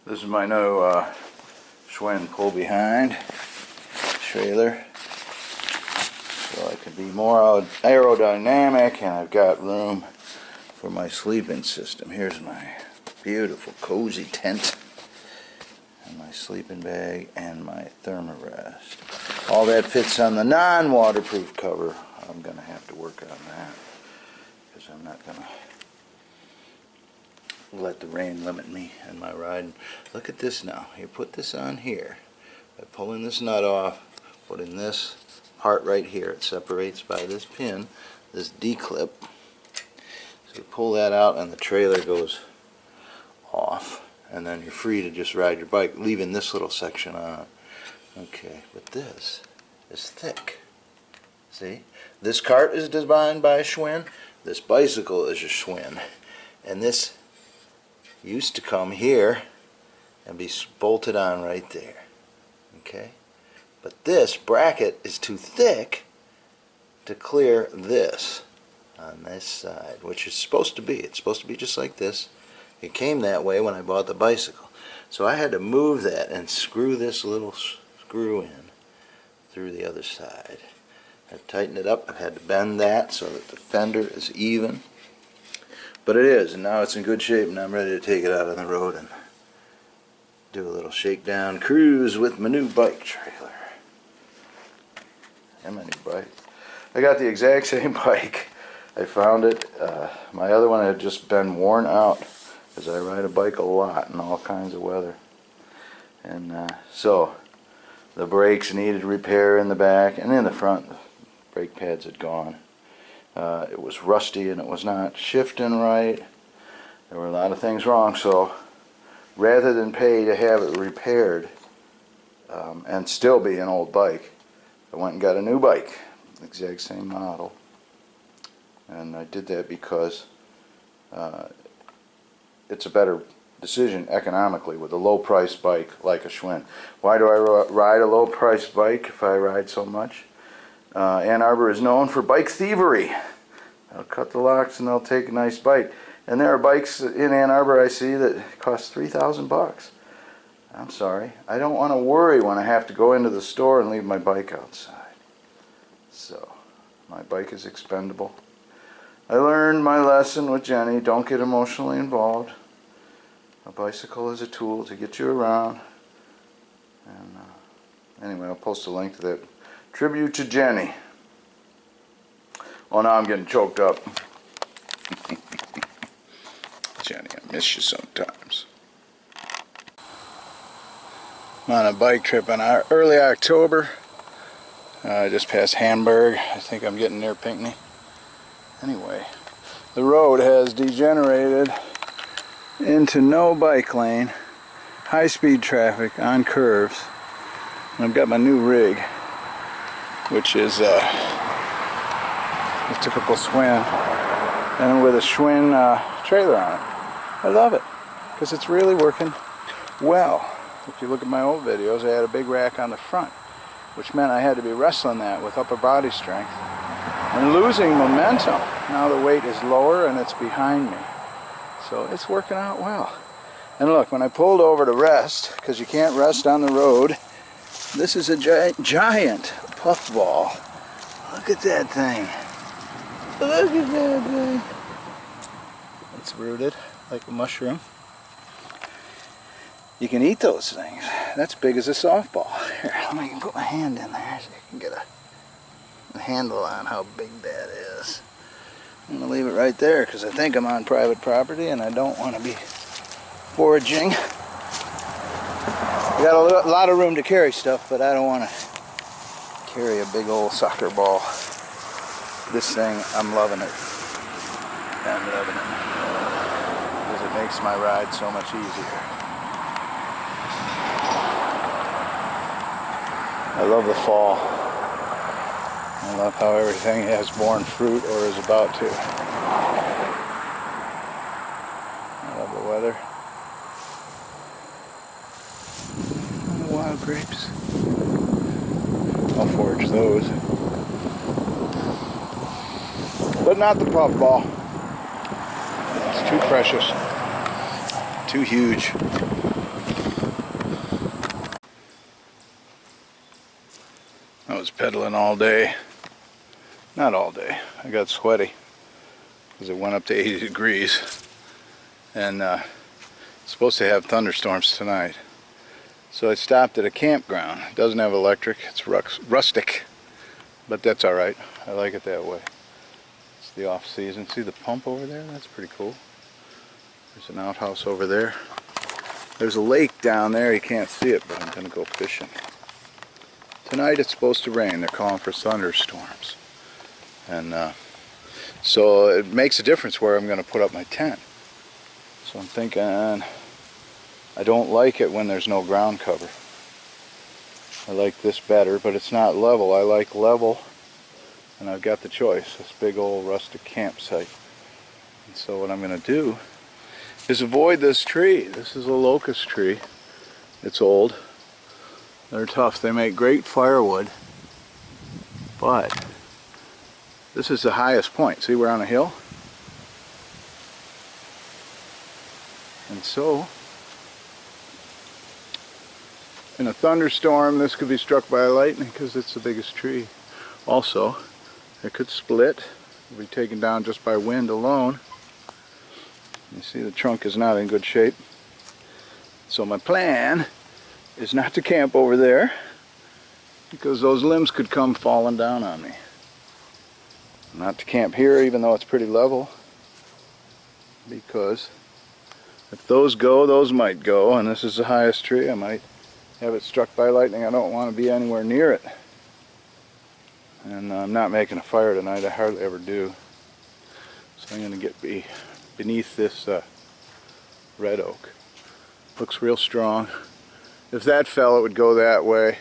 This is my new Schwinn pull behind trailer, so I can be more aerodynamic, and I've got room for my sleeping system. Here's my beautiful cozy tent and my sleeping bag and my thermarest. All that fits on the non-waterproof cover. I'm going to have to work on that because I'm not going to let the rain limit me and my riding. Look at this now. You put this on here by pulling this nut off, putting this part right here. It separates by this pin, this D-clip. So you pull that out and the trailer goes off, and then you're free to just ride your bike, leaving this little section on. Okay, but this is thick. See? This cart is designed by Schwinn. This bicycle is a Schwinn. And this used to come here and be bolted on right there. Okay? But this bracket is too thick to clear this on this side, which is supposed to be. It's supposed to be just like this. It came that way when I bought the bicycle. So I had to move that and screw this little screw in through the other side. I've tightened it up. I've had to bend that so that the fender is even. But it is, and now it's in good shape, and I'm ready to take it out on the road and do a little shakedown cruise with my new bike trailer. And my new bike. I got the exact same bike. I found it. My other one had just been worn out, because I ride a bike a lot in all kinds of weather. And so the brakes needed repair in the back, and in the front the brake pads had gone. It was rusty and it was not shifting right. There were a lot of things wrong, so rather than pay to have it repaired and still be an old bike, I went and got a new bike, exact same model. And I did that because it's a better decision economically with a low-priced bike like a Schwinn. Why do I ride a low-priced bike if I ride so much? Ann Arbor is known for bike thievery. They'll cut the locks and they'll take a nice bike. And there are bikes in Ann Arbor I see that cost $3,000. I'm sorry. I don't want to worry when I have to go into the store and leave my bike outside. So, my bike is expendable. I learned my lesson with Jenny. Don't get emotionally involved. A bicycle is a tool to get you around. And anyway, I'll post a link to that tribute to Jenny. Oh, now I'm getting choked up. Jenny, I miss you sometimes. I'm on a bike trip in early October. Just past Hamburg. I think I'm getting near Pinckney. Anyway, the road has degenerated into no bike lane, high-speed traffic on curves. And I've got my new rig, which is a typical Schwinn, and with a Schwinn trailer on it. I love it because it's really working well. If you look at my old videos, I had a big rack on the front, which meant I had to be wrestling that with upper body strength and losing momentum. Now the weight is lower and it's behind me, so it's working out well. And look, when I pulled over to rest, because you can't rest on the road, this is a giant puffball. Look at that thing. Look at that thing. It's rooted like a mushroom. You can eat those things. That's big as a softball. Here, let me put my hand in there so you can get a handle on how big that is. I'm going to leave it right there because I think I'm on private property and I don't want to be foraging. I got a lot of room to carry stuff, but I don't want to carry a big old soccer ball. This thing, I'm loving it. I'm loving it. Because it makes my ride so much easier. I love the fall. I love how everything has borne fruit or is about to. I love the weather. And the wild grapes. I'll forage those. But not the puffball. It's too precious. Too huge. was pedaling all day. Not all day. I got sweaty because it went up to 80 degrees. And it's supposed to have thunderstorms tonight. So I stopped at a campground. It doesn't have electric. It's rustic. But that's alright. I like it that way. It's the off season. See the pump over there? That's pretty cool. There's an outhouse over there. There's a lake down there. You can't see it, but I'm going to go fishing. Tonight it's supposed to rain. They're calling for thunderstorms. And so it makes a difference where I'm going to put up my tent. So I'm thinking, I don't like it when there's no ground cover. I like this better, but it's not level. I like level, and I've got the choice. This big old rustic campsite. And so what I'm going to do is avoid this tree. This is a locust tree. It's old. They're tough. They make great firewood. But this is the highest point. See, we're on a hill. And so, in a thunderstorm, this could be struck by lightning because it's the biggest tree. Also, it could split. It'll be taken down just by wind alone. You see the trunk is not in good shape. So my plan is not to camp over there because those limbs could come falling down on me. Not to camp here even though it's pretty level, because if those go, those might go, and this is the highest tree. I might have it struck by lightning. I don't want to be anywhere near it. And I'm not making a fire tonight. I hardly ever do. So I'm going to get beneath this red oak. Looks real strong. If that fell, it would go that way.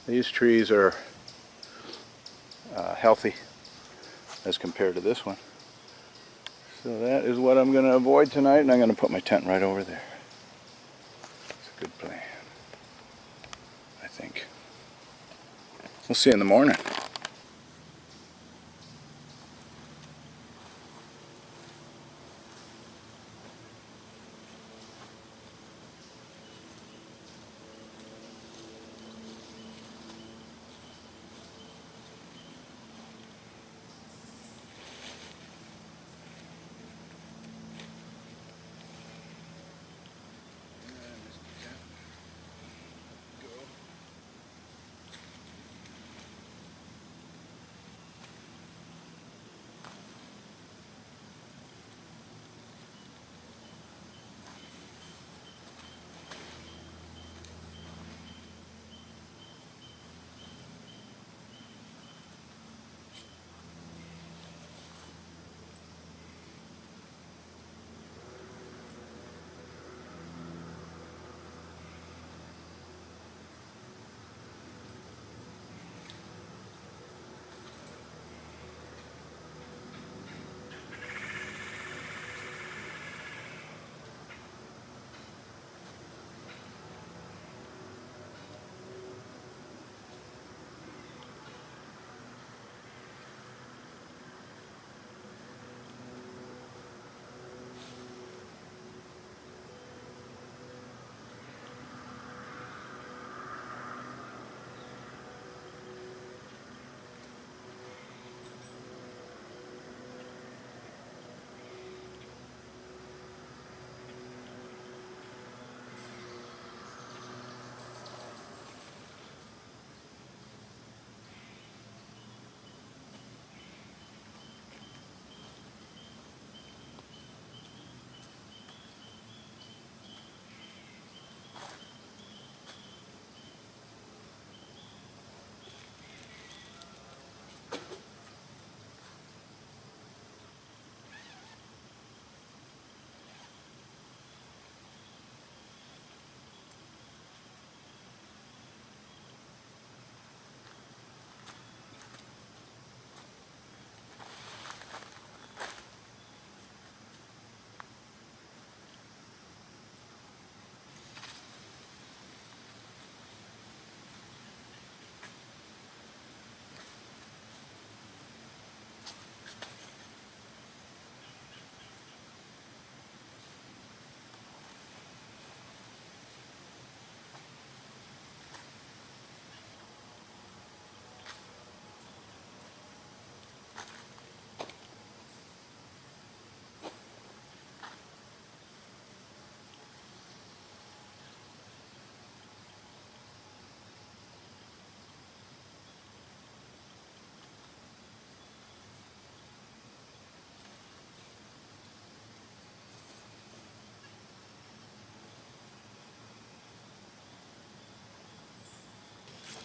These trees are healthy as compared to this one. So that is what I'm going to avoid tonight, and I'm going to put my tent right over there. It's a good plan, I think. We'll see you in the morning.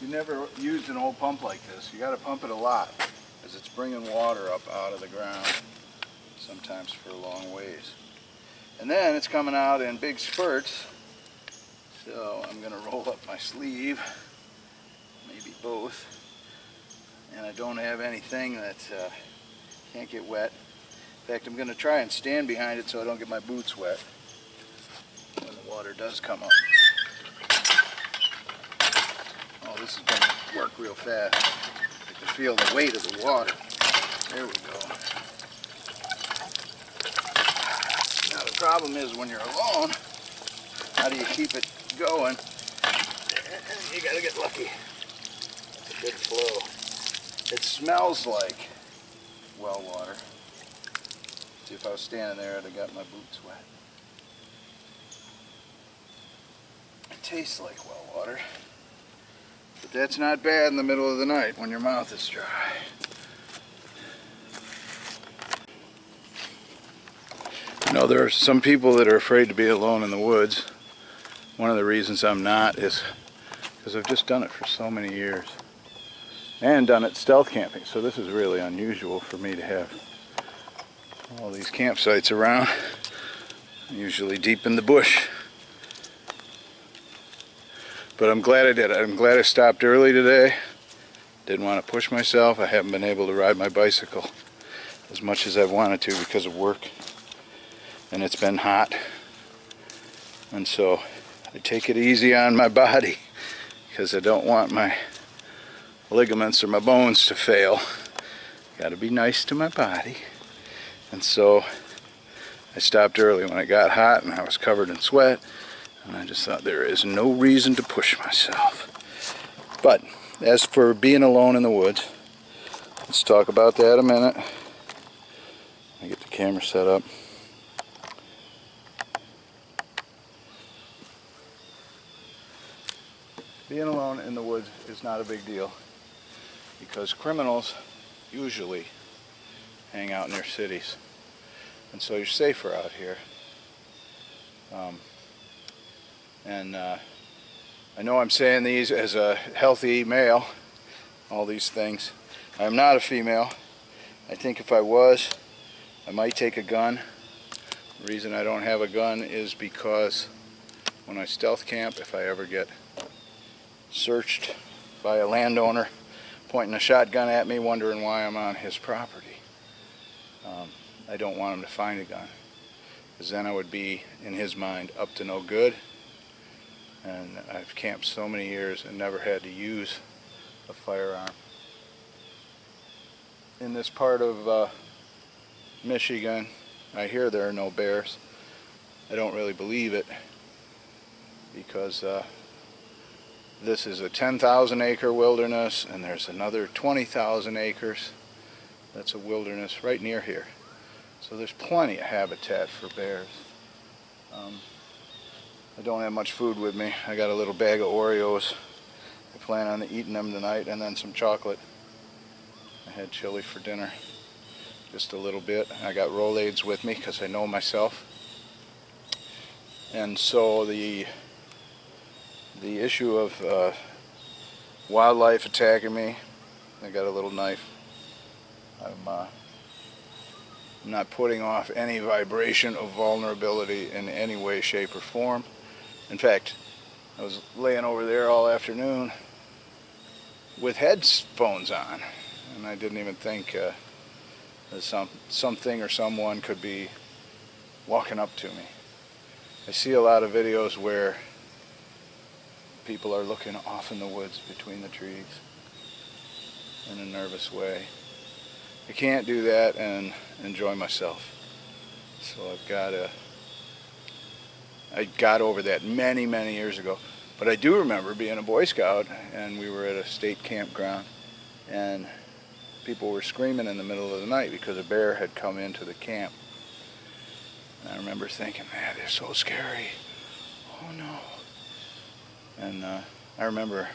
you never used an old pump like this, you got to pump it a lot because it's bringing water up out of the ground, sometimes for a long ways. And then it's coming out in big spurts, so I'm going to roll up my sleeve, maybe both, and I don't have anything that can't get wet. In fact, I'm going to try and stand behind it so I don't get my boots wet when the water does come up. Oh, this is going to work real fast. I can feel the weight of the water. There we go. Now the problem is when you're alone, how do you keep it going? You got to get lucky. That's a good flow. It smells like well water. See, if I was standing there, I'd have got my boots wet. It tastes like well water. But that's not bad in the middle of the night when your mouth is dry. You know, there are some people that are afraid to be alone in the woods. One of the reasons I'm not is because I've just done it for so many years. And done it stealth camping, so this is really unusual for me to have all these campsites around, usually deep in the bush. But I'm glad I did it. I'm glad I stopped early today. Didn't want to push myself. I haven't been able to ride my bicycle as much as I wanted to because of work. And it's been hot. And so I take it easy on my body because I don't want my ligaments or my bones to fail. Got to be nice to my body. And so I stopped early when it got hot and I was covered in sweat. And I just thought there is no reason to push myself. But as for being alone in the woods, let's talk about that a minute. Let me get the camera set up. Being alone in the woods is not a big deal because criminals usually hang out near cities. And so you're safer out here. I know I'm saying these as a healthy male, all these things. I am not a female. I think if I was, I might take a gun. The reason I don't have a gun is because when I stealth camp, if I ever get searched by a landowner pointing a shotgun at me, wondering why I'm on his property, I don't want him to find a gun, because then I would be, in his mind, up to no good. And I've camped so many years and never had to use a firearm. In this part of Michigan, I hear there are no bears. I don't really believe it because this is a 10,000 acre wilderness and there's another 20,000 acres that's a wilderness right near here. So there's plenty of habitat for bears. I don't have much food with me. I got a little bag of Oreos. I plan on eating them tonight and then some chocolate. I had chili for dinner, just a little bit. I got Rolaids with me because I know myself. And so the issue of wildlife attacking me, I got a little knife. I'm not putting off any vibration of vulnerability in any way, shape, or form. In fact, I was laying over there all afternoon with headphones on, and I didn't even think that something or someone could be walking up to me. I see a lot of videos where people are looking off in the woods between the trees in a nervous way. I can't do that and enjoy myself. So I got over that many, many years ago. But I do remember being a Boy Scout and we were at a state campground and people were screaming in the middle of the night because a bear had come into the camp. And I remember thinking, man, they're so scary. Oh no. And I remember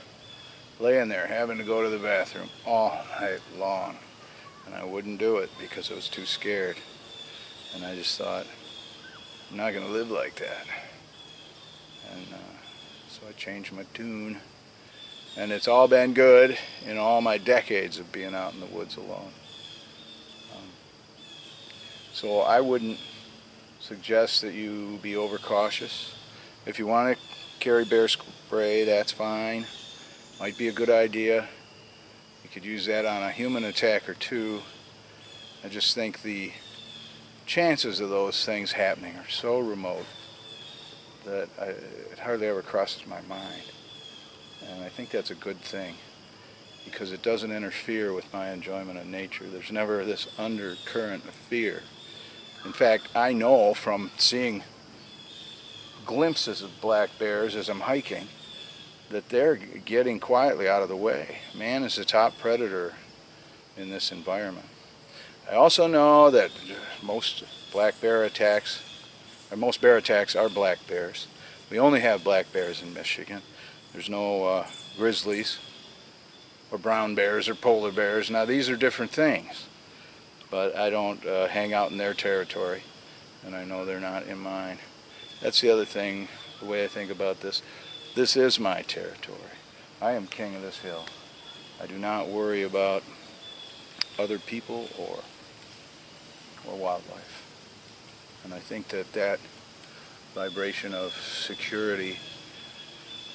laying there having to go to the bathroom all night long. And I wouldn't do it because I was too scared. And I just thought, I'm not going to live like that. And so I changed my tune And it's all been good in all my decades of being out in the woods alone. So I wouldn't suggest that you be overcautious. If you want to carry bear spray, that's fine. Might be a good idea. You could use that on a human attack or two. I just think the chances of those things happening are so remote that it hardly ever crosses my mind. And I think that's a good thing, because it doesn't interfere with my enjoyment of nature. There's never this undercurrent of fear. In fact, I know from seeing glimpses of black bears as I'm hiking that they're getting quietly out of the way. Man is the top predator in this environment. I also know that most bear attacks are black bears. We only have black bears in Michigan. There's no grizzlies or brown bears or polar bears. Now these are different things, but I don't hang out in their territory, and I know they're not in mine. That's the other thing, the way I think about this. This is my territory. I am king of this hill. I do not worry about other people or wildlife. And I think that that vibration of security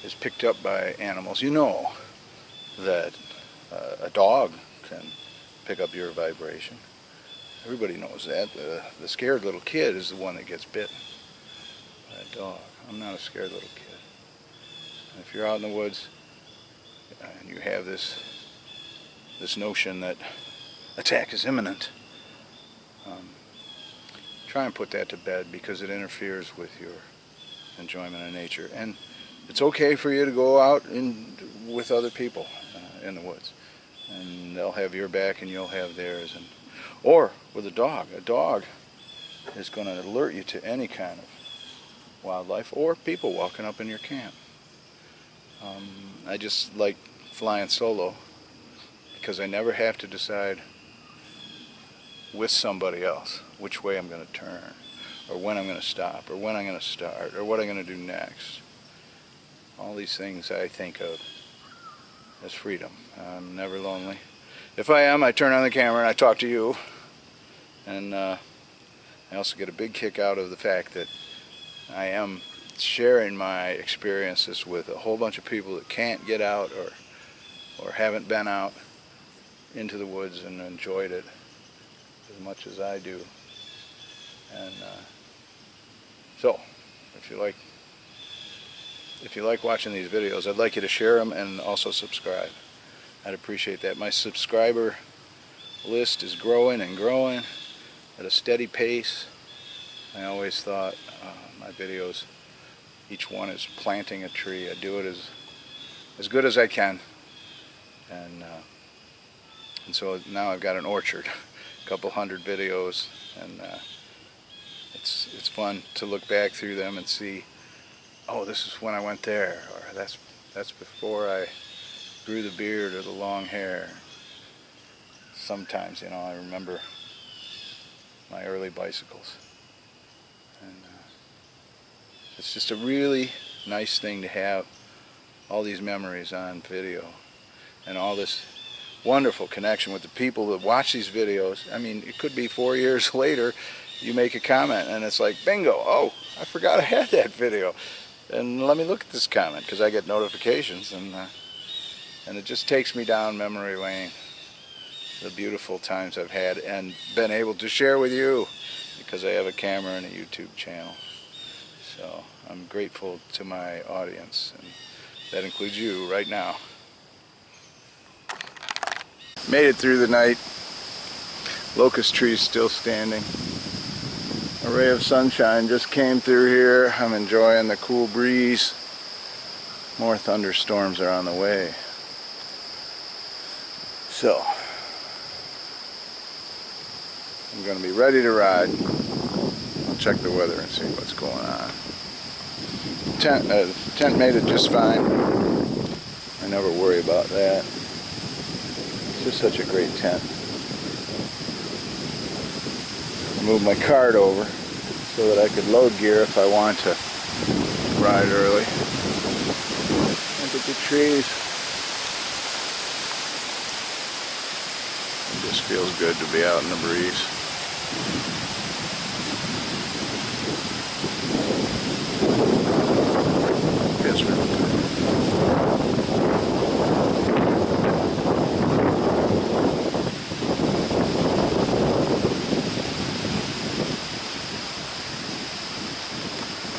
is picked up by animals. You know that a dog can pick up your vibration. Everybody knows that. The scared little kid is the one that gets bitten by a dog. I'm not a scared little kid. And if you're out in the woods and you have this notion that attack is imminent, try and put that to bed, because it interferes with your enjoyment of nature. And it's okay for you to go out with other people in the woods, and they'll have your back and you'll have theirs. Or with a dog. A dog is going to alert you to any kind of wildlife or people walking up in your camp. I just like flying solo because I never have to decide with somebody else which way I'm going to turn, or when I'm going to stop, or when I'm going to start, or what I'm going to do next. All these things I think of as freedom. I'm never lonely. If I am, I turn on the camera and I talk to you. And I also get a big kick out of the fact that I am sharing my experiences with a whole bunch of people that can't get out or haven't been out into the woods and enjoyed it as much as I do. And so, if you like watching these videos, I'd like you to share them and also subscribe. I'd appreciate that. My subscriber list is growing and growing at a steady pace. I always thought my videos, each one is planting a tree. I do it as good as I can, and so now I've got an orchard, a couple hundred videos, and it's fun to look back through them and see, oh, this is when I went there, or that's before I grew the beard or the long hair. Sometimes, I remember my early bicycles, and it's just a really nice thing to have all these memories on video and all this wonderful connection with the people that watch these videos. I mean, it could be 4 years later you make a comment and it's like, bingo, oh, I forgot I had that video, and let me look at this comment, because I get notifications, and it just takes me down memory lane, the beautiful times I've had and been able to share with you, because I have a camera and a YouTube channel. So I'm grateful to my audience, and that includes you right now. Made it through the night. Locust trees still standing. A ray of sunshine just came through here. I'm enjoying the cool breeze. More thunderstorms are on the way. So I'm going to be ready to ride. I'll check the weather and see what's going on. Tent made it just fine. I never worry about that. It's just such a great tent. I moved my cart over so that I could load gear if I want to ride early. Look at the trees. just feels good to be out in the breeze. Gets real good.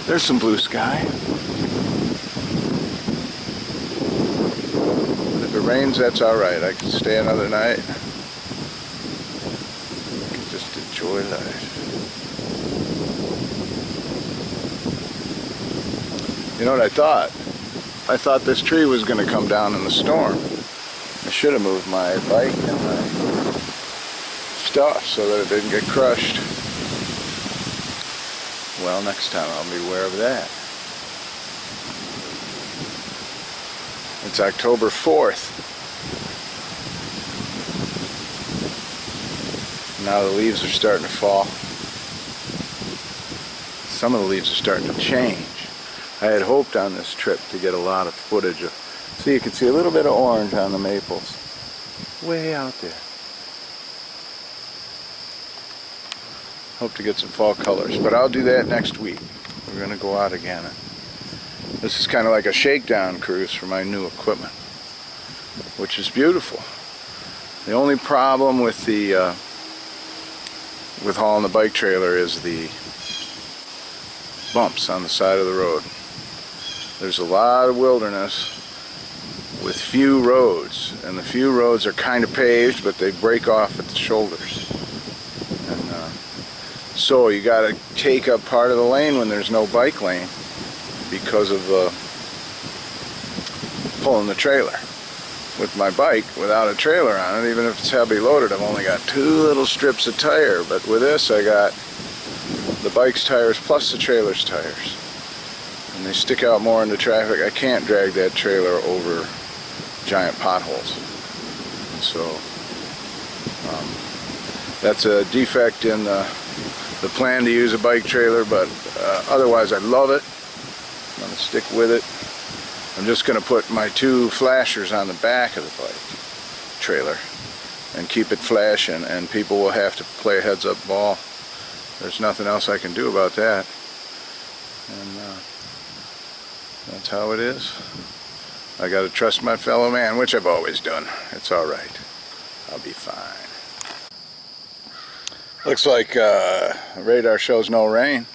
There's some blue sky. But if it rains, that's alright. I can stay another night. I can just enjoy life. You know what I thought? I thought this tree was going to come down in the storm. I should have moved my bike and my stuff so that it didn't get crushed. Well, next time I'll be aware of that. It's October 4th. Now the leaves are starting to fall. Some of the leaves are starting to change. I had hoped on this trip to get a lot of footage of, so you can see a little bit of orange on the maples. Way out there. Hope to get some fall colors, but I'll do that next week. We're going to go out again. This is kind of like a shakedown cruise for my new equipment, which is beautiful. The only problem with the with hauling the bike trailer is the bumps on the side of the road. There's a lot of wilderness with few roads, and the few roads are kind of paved, but they break off at the shoulders. So you got to take up part of the lane when there's no bike lane because of pulling the trailer. With my bike, without a trailer on it, even if it's heavy loaded, I've only got 2 little strips of tire. But with this, I got the bike's tires plus the trailer's tires. And they stick out more into traffic. I can't drag that trailer over giant potholes. So that's a defect in the plan to use a bike trailer, but otherwise I love it. I'm going to stick with it. I'm just going to put my 2 flashers on the back of the bike trailer and keep it flashing, and people will have to play a heads-up ball. There's nothing else I can do about that. And that's how it is. I got to trust my fellow man, which I've always done. It's alright. I'll be fine. Looks like radar shows no rain.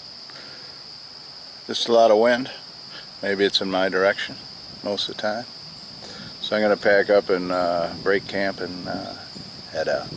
Just a lot of wind. Maybe it's in my direction most of the time. So I'm going to pack up and break camp and head out.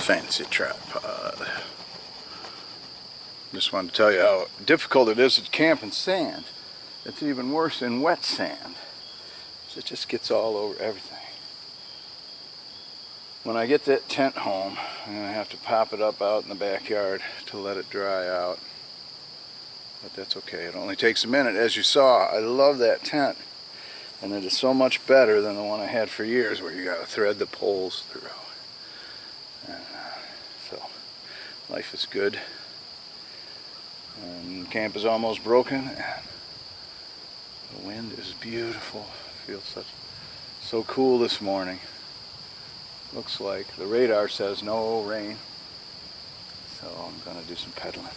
fancy tripod. Just wanted to tell you how difficult it is to camp in sand. It's even worse in wet sand. It just gets all over everything. When I get that tent home, I'm going to have to pop it up out in the backyard to let it dry out. But that's okay. It only takes a minute. As you saw, I love that tent. And it is so much better than the one I had for years where you got to thread the poles through. And, so, life is good. And camp is almost broken. And the wind is beautiful. Feels so cool this morning. Looks like the radar says no rain. So I'm going to do some pedaling.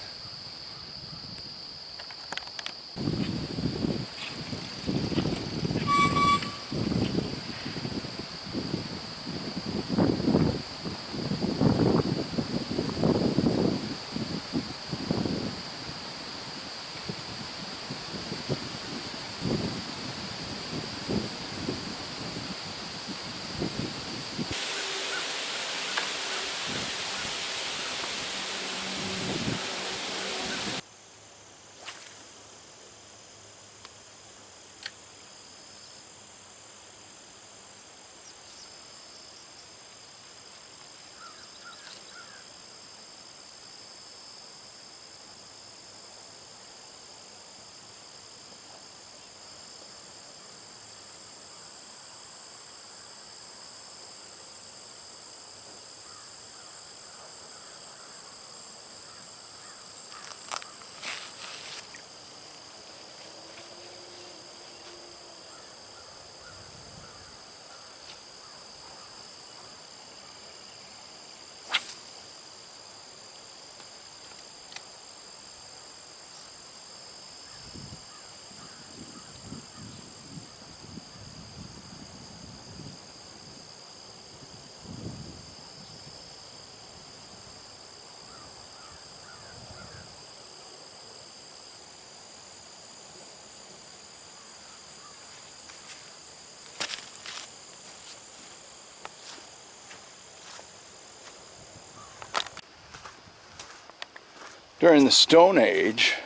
During the Stone Age,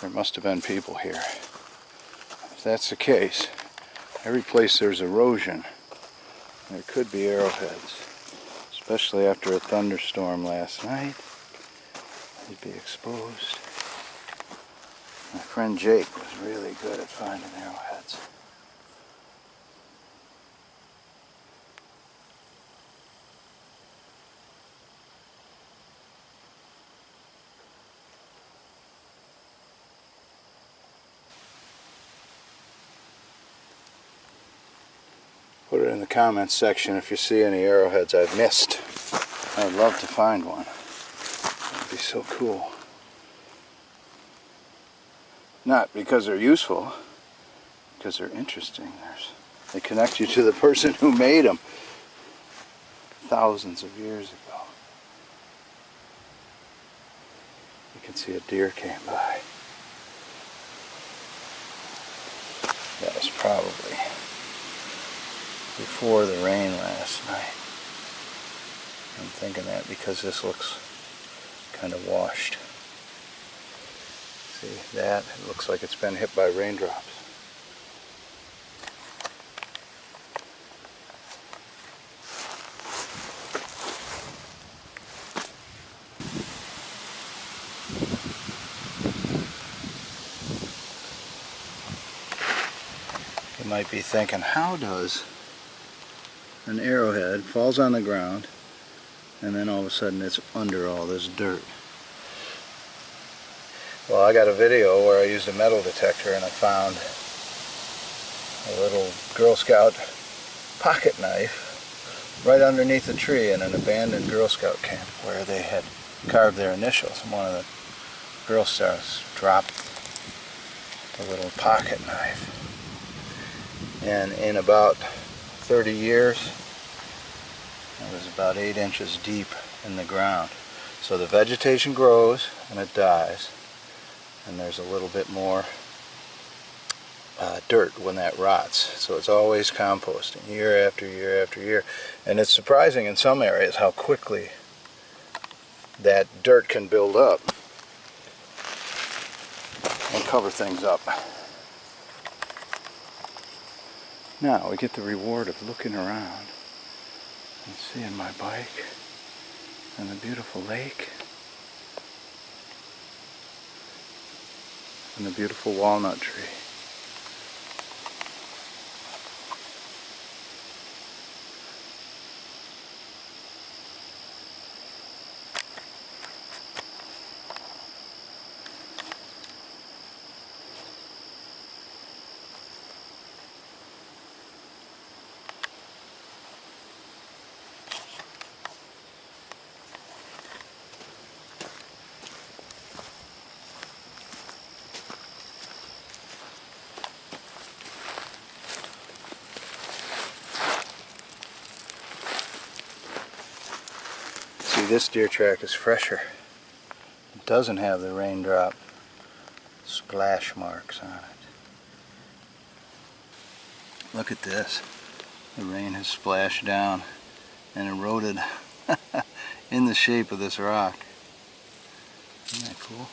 there must have been people here. If that's the case, every place there's erosion, there could be arrowheads. Especially after a thunderstorm last night, they'd be exposed. My friend Jake was really good at finding arrowheads. Put it in the comments section if you see any arrowheads I've missed. I'd love to find one. That'd be so cool. Not because they're useful, because they're interesting. They connect you to the person who made them thousands of years ago. You can see a deer came by. That was probably before the rain last night. I'm thinking that because this looks kind of washed. See that? It looks like it's been hit by raindrops. You might be thinking, how does an arrowhead falls on the ground and then all of a sudden it's under all this dirt? Well, I got a video where I used a metal detector and I found a little Girl Scout pocket knife right underneath a tree in an abandoned Girl Scout camp where they had carved their initials. And one of the Girl Scouts dropped the little pocket knife. And in about 30 years, it was about 8 inches deep in the ground. So the vegetation grows and it dies. And there's a little bit more dirt when that rots. So it's always composting year after year after year. And it's surprising in some areas how quickly that dirt can build up and cover things up. Now we get the reward of looking around and seeing my bike and the beautiful lake and the beautiful walnut tree. See, this deer track is fresher. It doesn't have the raindrop splash marks on it. Look at this. The rain has splashed down and eroded in the shape of this rock. Isn't that cool?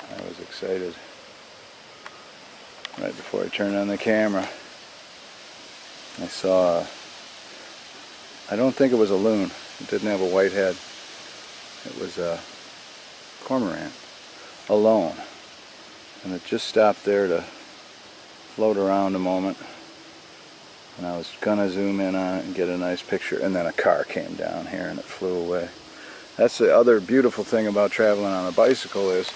I was excited right before I turned on the camera. I saw, I don't think it was a loon. It didn't have a white head. It was a cormorant, alone. And it just stopped there to float around a moment. And I was gonna zoom in on it and get a nice picture, and then a car came down here and it flew away. That's the other beautiful thing about traveling on a bicycle is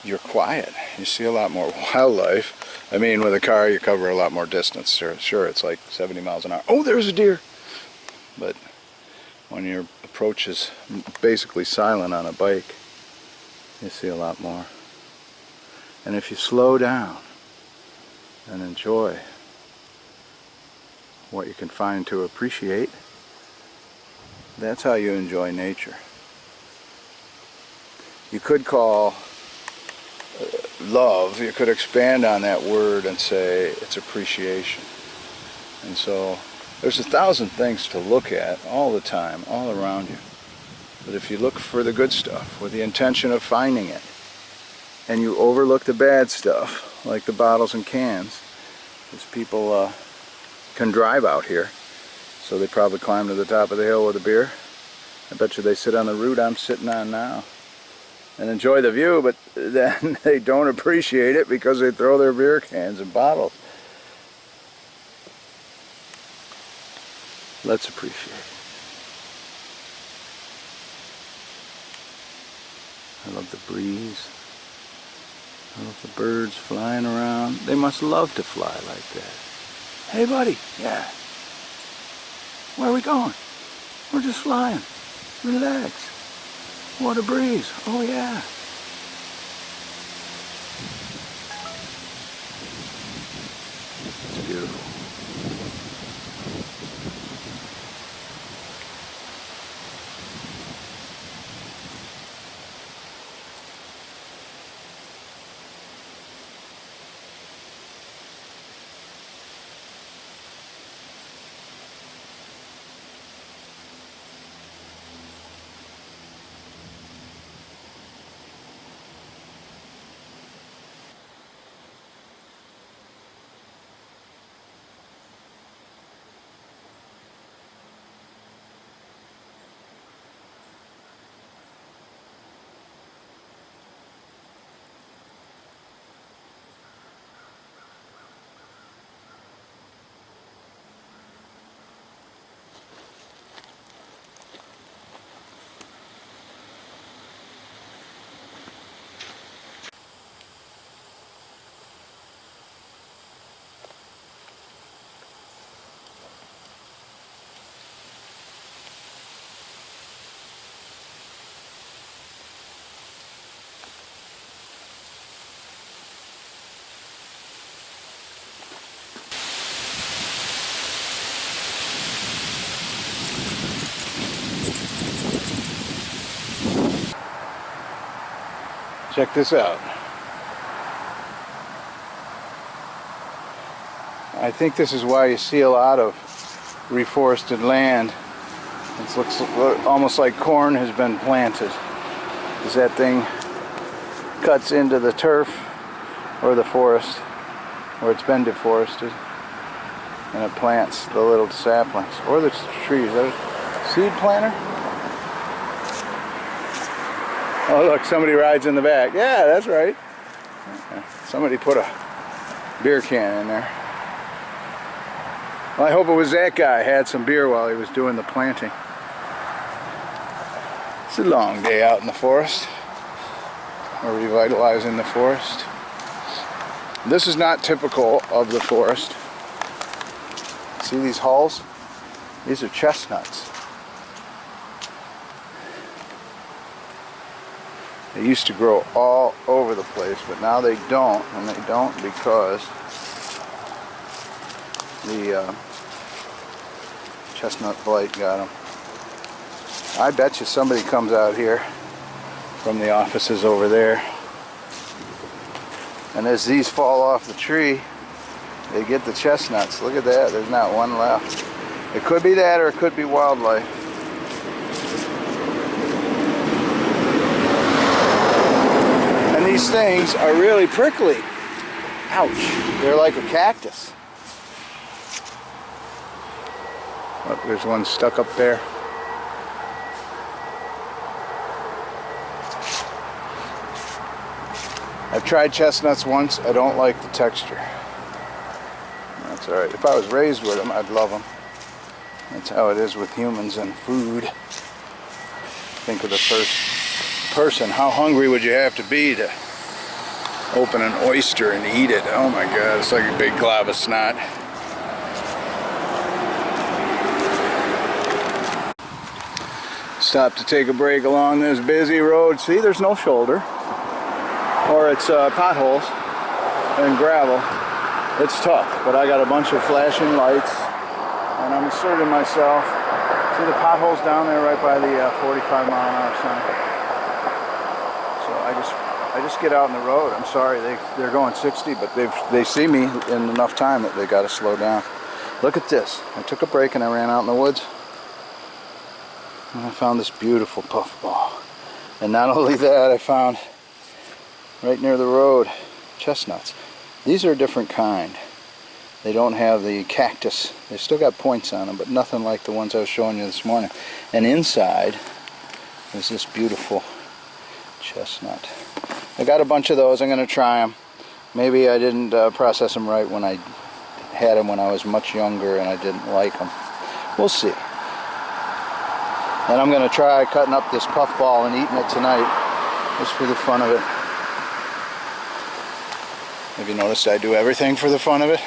you're quiet. You see a lot more wildlife. I mean, with a car you cover a lot more distance. Sure, it's like 70 miles an hour. Oh, there's a deer! But when your approach is basically silent on a bike, you see a lot more. And if you slow down and enjoy what you can find to appreciate, that's how you enjoy nature. You could call love, you could expand on that word and say it's appreciation. And so there's 1,000 things to look at all the time, all around you. But if you look for the good stuff with the intention of finding it, and you overlook the bad stuff, like the bottles and cans, because people can drive out here, so they probably climb to the top of the hill with a beer. I bet you they sit on the route I'm sitting on now and enjoy the view, but then they don't appreciate it because they throw their beer cans and bottles. Let's appreciate it. I love the breeze. I love the birds flying around. They must love to fly like that. Hey buddy, yeah. Where are we going? We're just flying. Relax. What a breeze. Oh yeah. It's beautiful. Check this out. I think this is why you see a lot of reforested land. It looks almost like corn has been planted. Because that thing cuts into the turf or the forest, or it's been deforested, and it plants the little saplings or the trees. Seed planter? Oh look, somebody rides in the back. Yeah, that's right. Somebody put a beer can in there. Well, I hope it was that guy had some beer while he was doing the planting. It's a long day out in the forest. We're revitalizing the forest. This is not typical of the forest. See these hulls? These are chestnuts. They used to grow all over the place, but now they don't, and they don't because the chestnut blight got them. I bet you somebody comes out here from the offices over there, and as these fall off the tree, they get the chestnuts. Look at that, there's not one left. It could be that, or it could be wildlife. And these things are really prickly. Ouch, they're like a cactus. Look, there's one stuck up there. I've tried chestnuts once. I don't like the texture. That's alright. If I was raised with them, I'd love them. That's how it is with humans and food. Think of the first person. How hungry would you have to be to open an oyster and eat it? Oh my God, it's like a big glob of snot. Stop to take a break along this busy road. See, there's no shoulder. Or it's potholes and gravel. It's tough, but I got a bunch of flashing lights, and I'm asserting myself. See the potholes down there right by the 45-mile-an-hour sign? So I just get out on the road. I'm sorry, they're going 60, but they see me in enough time that they got to slow down. Look at this. I took a break and I ran out in the woods, and I found this beautiful puffball. And not only that, I found right near the road chestnuts. These are a different kind. They don't have the cactus. They still got points on them, but nothing like the ones I was showing you this morning. And inside is this beautiful chestnut. I got a bunch of those. I'm going to try them. Maybe I didn't process them right when I had them when I was much younger and I didn't like them. We'll see. And I'm going to try cutting up this puffball and eating it tonight, just for the fun of it. Have you noticed I do everything for the fun of it?